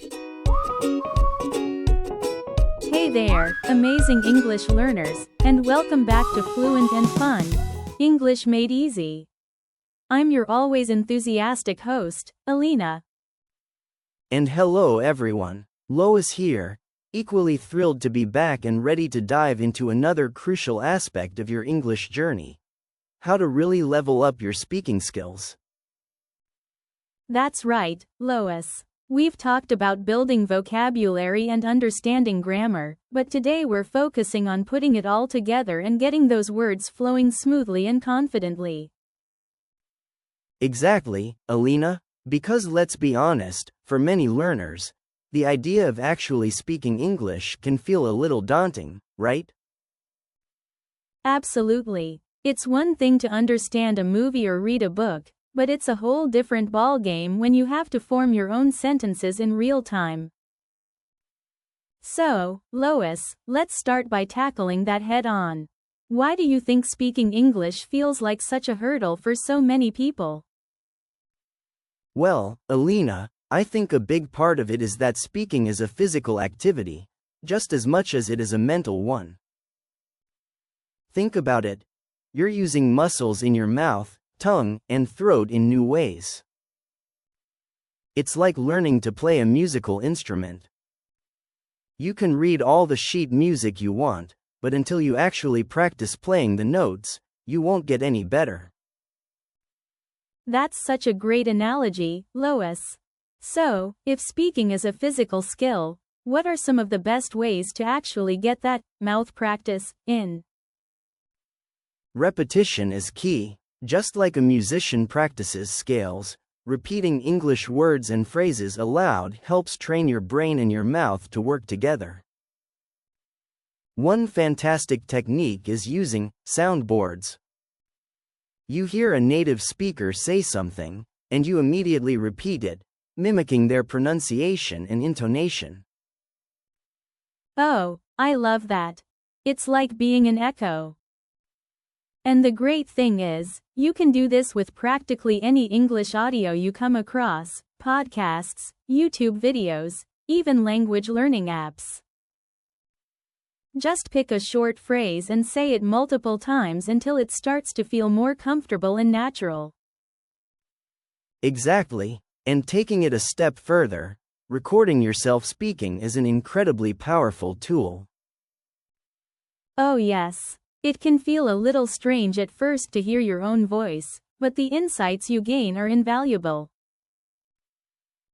Hey there, amazing English learners, and welcome back to Fluent and Fun, English Made Easy. I'm your always enthusiastic host, Alina. And hello everyone, Lois here, equally thrilled to be back and ready to dive into another crucial aspect of your English journey. How to really level up your speaking skills. That's right, Lois. We've talked about building vocabulary and understanding grammar, but today we're focusing on putting it all together and getting those words flowing smoothly and confidently. Exactly, Alina, because let's be honest, for many learners, the idea of actually speaking English can feel a little daunting, right? Absolutely. It's one thing to understand a movie or read a book, but it's a whole different ballgame when you have to form your own sentences in real time. So, Lois, let's start by tackling that head on. Why do you think speaking English feels like such a hurdle for so many people? Well, Alina, I think a big part of it is that speaking is a physical activity, just as much as it is a mental one. Think about it. You're using muscles in your mouth, tongue, and throat in new ways. It's like learning to play a musical instrument. You can read all the sheet music you want, but until you actually practice playing the notes, you won't get any better. That's such a great analogy, Lois. So, if speaking is a physical skill, what are some of the best ways to actually get that mouth practice in? Repetition is key. Just like a musician practices scales, repeating English words and phrases aloud helps train your brain and your mouth to work together. One fantastic technique is using soundboards. You hear a native speaker say something, and you immediately repeat it, mimicking their pronunciation and intonation. Oh, I love that. It's like being an echo. And the great thing is, you can do this with practically any English audio you come across, podcasts, YouTube videos, even language learning apps. Just pick a short phrase and say it multiple times until it starts to feel more comfortable and natural. Exactly, and taking it a step further, recording yourself speaking is an incredibly powerful tool. Oh yes. It can feel a little strange at first to hear your own voice, but the insights you gain are invaluable.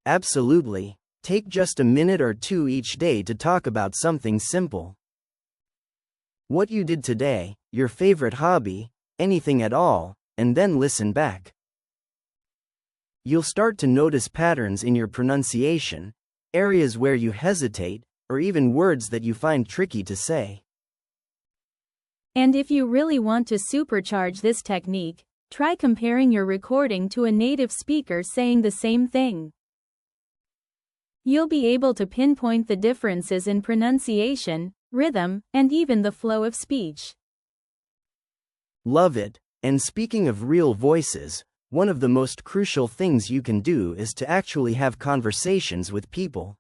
Absolutely. Take just a minute or two each day to talk about something simple. What you did today, your favorite hobby, anything at all, and then listen back. You'll start to notice patterns in your pronunciation, areas where you hesitate, or even words that you find tricky to say. And if you really want to supercharge this technique, try comparing your recording to a native speaker saying the same thing. You'll be able to pinpoint the differences in pronunciation, rhythm, and even the flow of speech. Love it. And speaking of real voices, one of the most crucial things you can do is to actually have conversations with people.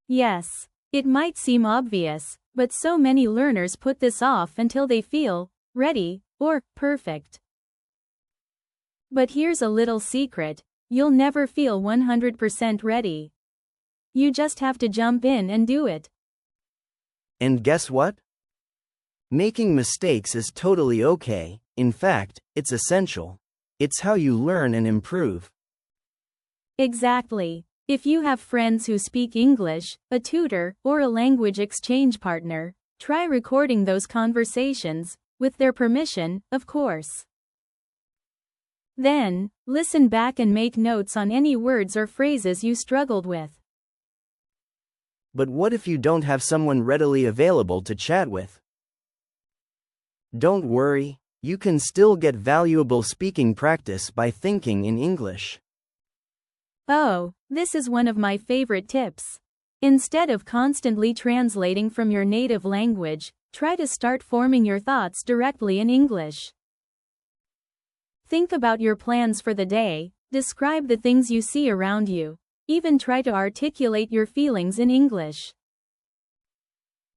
Yes, it might seem obvious, but so many learners put this off until they feel ready or perfect. But here's a little secret: you'll never feel 100% ready. You just have to jump in and do it. And guess what? Making mistakes is totally okay. In fact, it's essential. It's how you learn and improve. Exactly. If you have friends who speak English, a tutor, or a language exchange partner, try recording those conversations, with their permission, of course. Then, listen back and make notes on any words or phrases you struggled with. But what if you don't have someone readily available to chat with? Don't worry, you can still get valuable speaking practice by thinking in English. Oh, this is one of my favorite tips. Instead of constantly translating from your native language, try to start forming your thoughts directly in English. Think about your plans for the day, describe the things you see around you, Even try to articulate your feelings in English.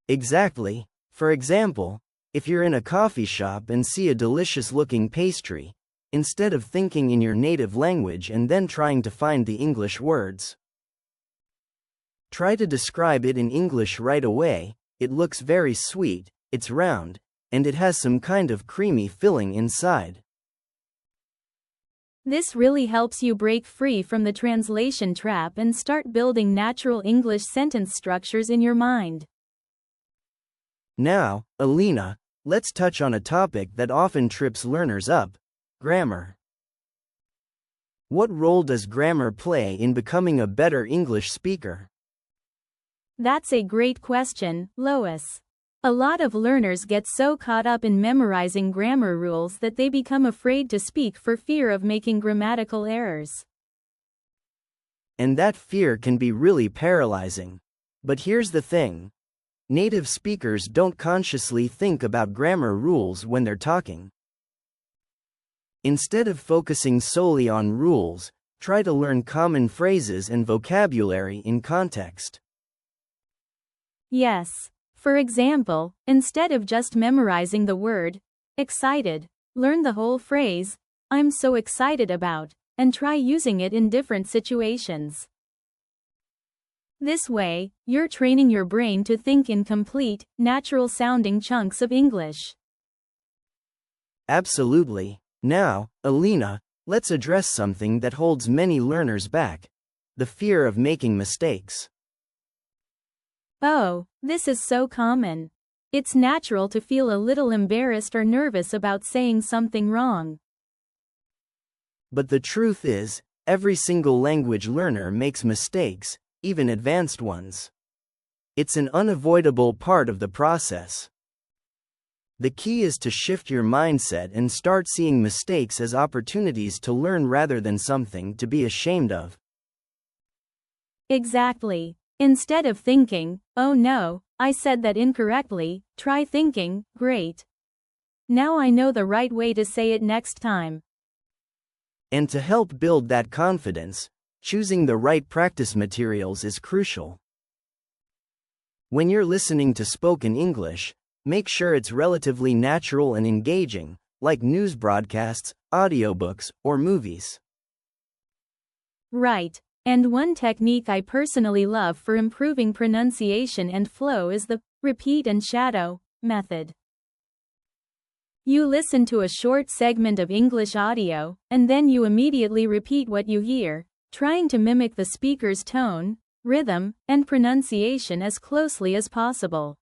Exactly. For example, if you're in a coffee shop and see a delicious-looking pastry, instead of thinking in your native language and then trying to find the English words, try to describe it in English right away. It looks very sweet, it's round, and it has some kind of creamy filling inside. This really helps you break free from the translation trap and start building natural English sentence structures in your mind. Now, Alina, let's touch on a topic that often trips learners up: grammar. What role does grammar play in becoming a better English speaker? That's a great question, Lois. A lot of learners get so caught up in memorizing grammar rules that they become afraid to speak for fear of making grammatical errors. And that fear can be really paralyzing. But here's the thing: native speakers don't consciously think about grammar rules when they're talking. Instead of focusing solely on rules, try to learn common phrases and vocabulary in context. Yes. For example, instead of just memorizing the word excited, learn the whole phrase, "I'm so excited about," and try using it in different situations. This way, you're training your brain to think in complete, natural-sounding chunks of English. Absolutely. Now, Alina, let's address something that holds many learners back: the fear of making mistakes. Oh, this is so common. It's natural to feel a little embarrassed or nervous about saying something wrong. But the truth is, every single language learner makes mistakes, even advanced ones. It's an unavoidable part of the process. The key is to shift your mindset and start seeing mistakes as opportunities to learn rather than something to be ashamed of. Exactly. Instead of thinking, "Oh no, I said that incorrectly," try thinking, "Great. Now I know the right way to say it next time." And to help build that confidence, choosing the right practice materials is crucial. When you're listening to spoken English, make sure it's relatively natural and engaging, like news broadcasts, audiobooks, or movies. Right. And one technique I personally love for improving pronunciation and flow is the repeat and shadow method. You listen to a short segment of English audio, and then you immediately repeat what you hear, trying to mimic the speaker's tone, rhythm, and pronunciation as closely as possible.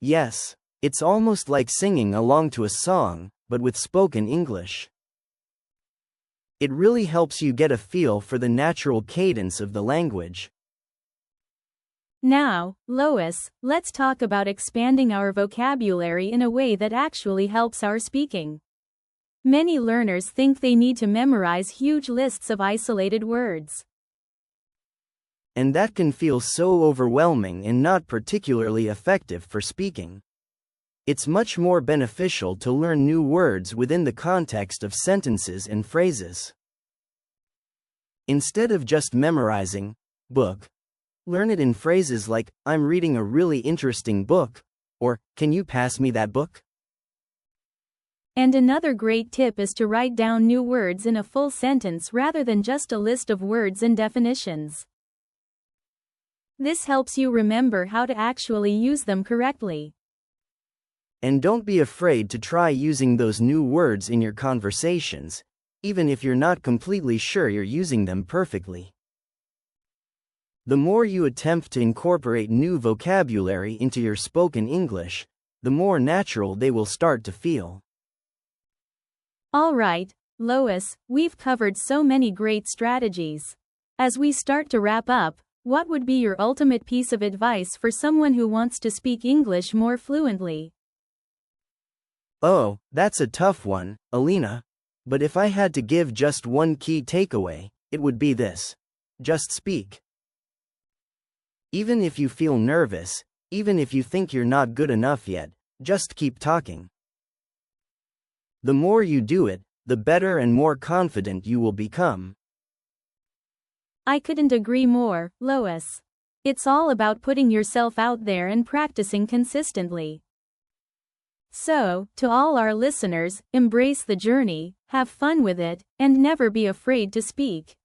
Yes, it's almost like singing along to a song, but with spoken English. It really helps you get a feel for the natural cadence of the language. Now, Lois, let's talk about expanding our vocabulary in a way that actually helps our speaking. Many learners think they need to memorize huge lists of isolated words. And that can feel so overwhelming and not particularly effective for speaking. It's much more beneficial to learn new words within the context of sentences and phrases. Instead of just memorizing book, learn it in phrases like, "I'm reading a really interesting book," or "Can you pass me that book?" And another great tip is to write down new words in a full sentence rather than just a list of words and definitions. This helps you remember how to actually use them correctly. And don't be afraid to try using those new words in your conversations, even if you're not completely sure you're using them perfectly. The more you attempt to incorporate new vocabulary into your spoken English, the more natural they will start to feel. All right, Lois, we've covered so many great strategies. As we start to wrap up, what would be your ultimate piece of advice for someone who wants to speak English more fluently? Oh, that's a tough one, Alina. But if I had to give just one key takeaway, it would be this: just speak. Even if you feel nervous, even if you think you're not good enough yet, just keep talking. The more you do it, the better and more confident you will become. I couldn't agree more, Lois. It's all about putting yourself out there and practicing consistently. So, to all our listeners, embrace the journey, have fun with it, and never be afraid to speak.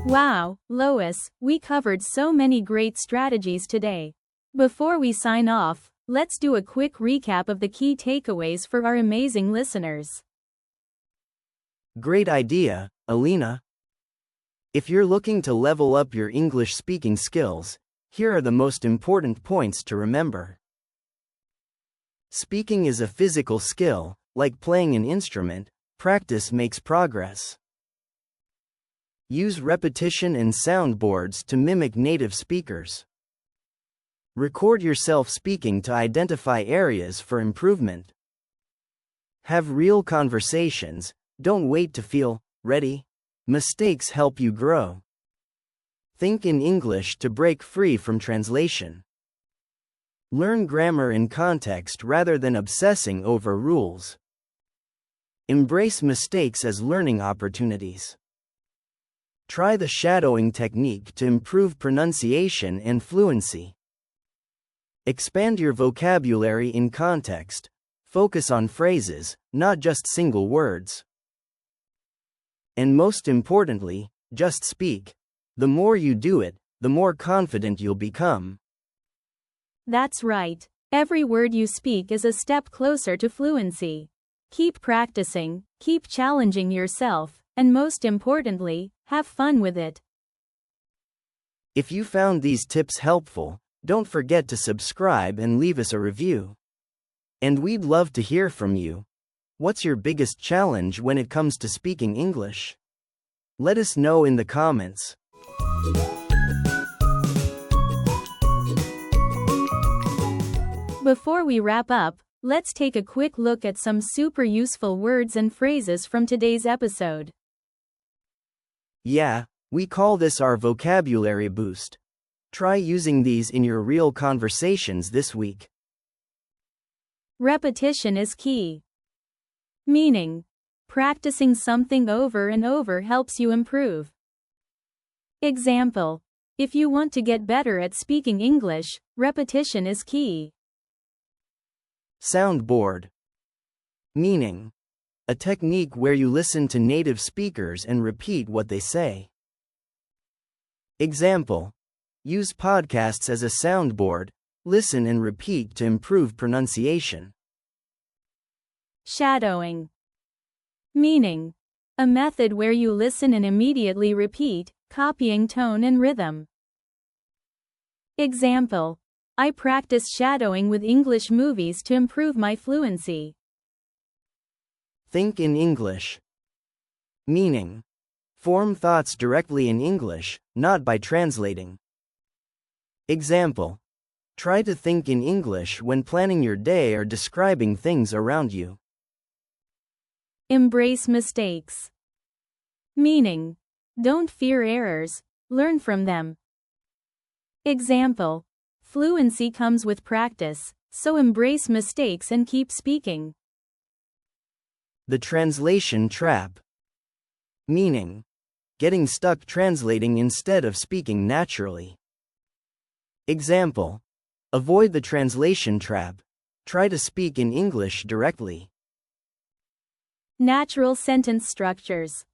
Wow, Lois, we covered so many great strategies today. Before we sign off, let's do a quick recap of the key takeaways for our amazing listeners. Great idea, Alina. If you're looking to level up your English speaking skills, here are the most important points to remember. Speaking is a physical skill, like playing an instrument. Practice makes progress. Use repetition and soundboards to mimic native speakers. Record yourself speaking to identify areas for improvement. Have real conversations, don't wait to feel ready. Mistakes help you grow. Think in English to break free from translation. Learn grammar in context rather than obsessing over rules. Embrace mistakes as learning opportunities. Try the shadowing technique to improve pronunciation and fluency. Expand your vocabulary in context. Focus on phrases, not just single words. And most importantly, just speak. The more you do it, the more confident you'll become. That's right. Every word you speak is a step closer to fluency. Keep practicing, keep challenging yourself, and most importantly, have fun with it. If you found these tips helpful, don't forget to subscribe and leave us a review. And we'd love to hear from you. What's your biggest challenge when it comes to speaking English? Let us know in the comments. Before we wrap up, let's take a quick look at some super useful words and phrases from today's episode. Yeah, we call this our vocabulary boost. Try using these in your real conversations this week. Repetition is key. Meaning, practicing something over and over helps you improve. Example, if you want to get better at speaking English, repetition is key. Soundboard. Meaning, a technique where you listen to native speakers and repeat what they say. Example, use podcasts as a soundboard, listen and repeat to improve pronunciation. Shadowing. Meaning, a method where you listen and immediately repeat, copying tone and rhythm. Example, I practice shadowing with English movies to improve my fluency. Think in English. Meaning, form thoughts directly in English, not by translating. Example, try to think in English when planning your day or describing things around you. Embrace mistakes. Meaning, don't fear errors, learn from them. Example, fluency comes with practice, so embrace mistakes and keep speaking. The translation trap. Meaning, getting stuck translating instead of speaking naturally. Example, avoid the translation trap. Try to speak in English directly. Natural sentence structures.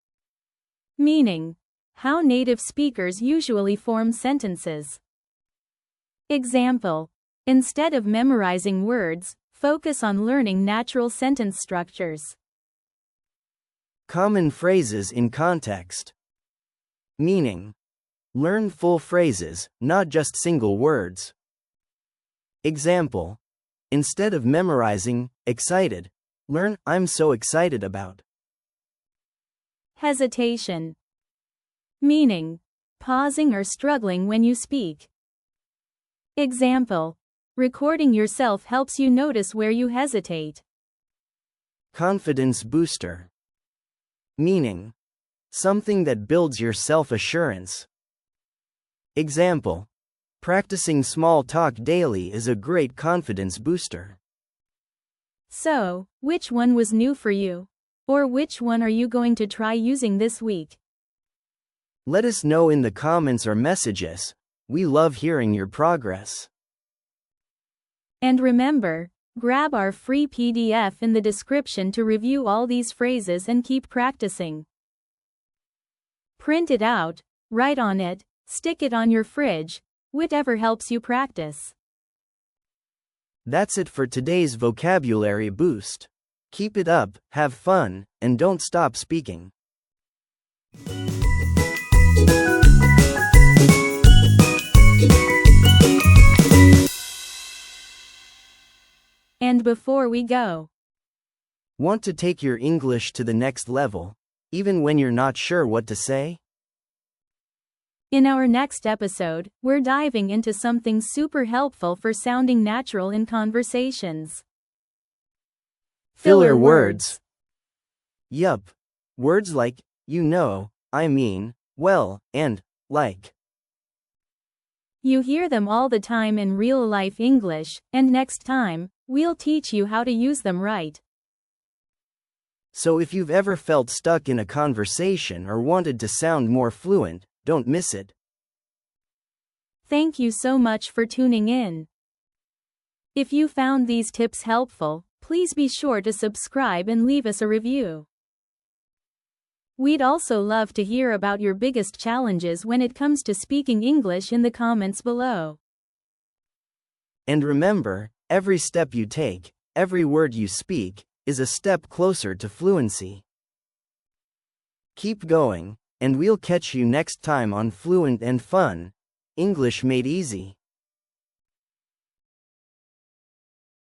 Meaning, how native speakers usually form sentences. Example, instead of memorizing words, focus on learning natural sentence structures. Common phrases in context. Meaning, learn full phrases, not just single words. Example, instead of memorizing, excited, learn, I'm so excited about. Hesitation. Meaning, pausing or struggling when you speak. Example, recording yourself helps you notice where you hesitate. Confidence booster. Meaning, something that builds your self-assurance. Example, practicing small talk daily is a great confidence booster. So, which one was new for you? Or which one are you going to try using this week? Let us know in the comments or messages. We love hearing your progress. And remember, grab our free PDF in the description to review all these phrases and keep practicing. Print it out, write on it, stick it on your fridge, whatever helps you practice. That's it for today's vocabulary boost. Keep it up, have fun, and don't stop speaking. And before we go, Want to take your English to the next level, even when you're not sure what to say? in our next episode, we're diving into something super helpful for sounding natural in conversations. Filler words. Yup. Words like, you know, I mean, well, and like. You hear them all the time in real-life English, and next time, we'll teach you how to use them right. So if you've ever felt stuck in a conversation or wanted to sound more fluent, don't miss it. Thank you so much for tuning in. If you found these tips helpful, please be sure to subscribe and leave us a review. We'd also love to hear about your biggest challenges when it comes to speaking English in the comments below. And remember, every step you take, every word you speak, is a step closer to fluency. Keep going, and we'll catch you next time on Fluent and Fun, English Made Easy.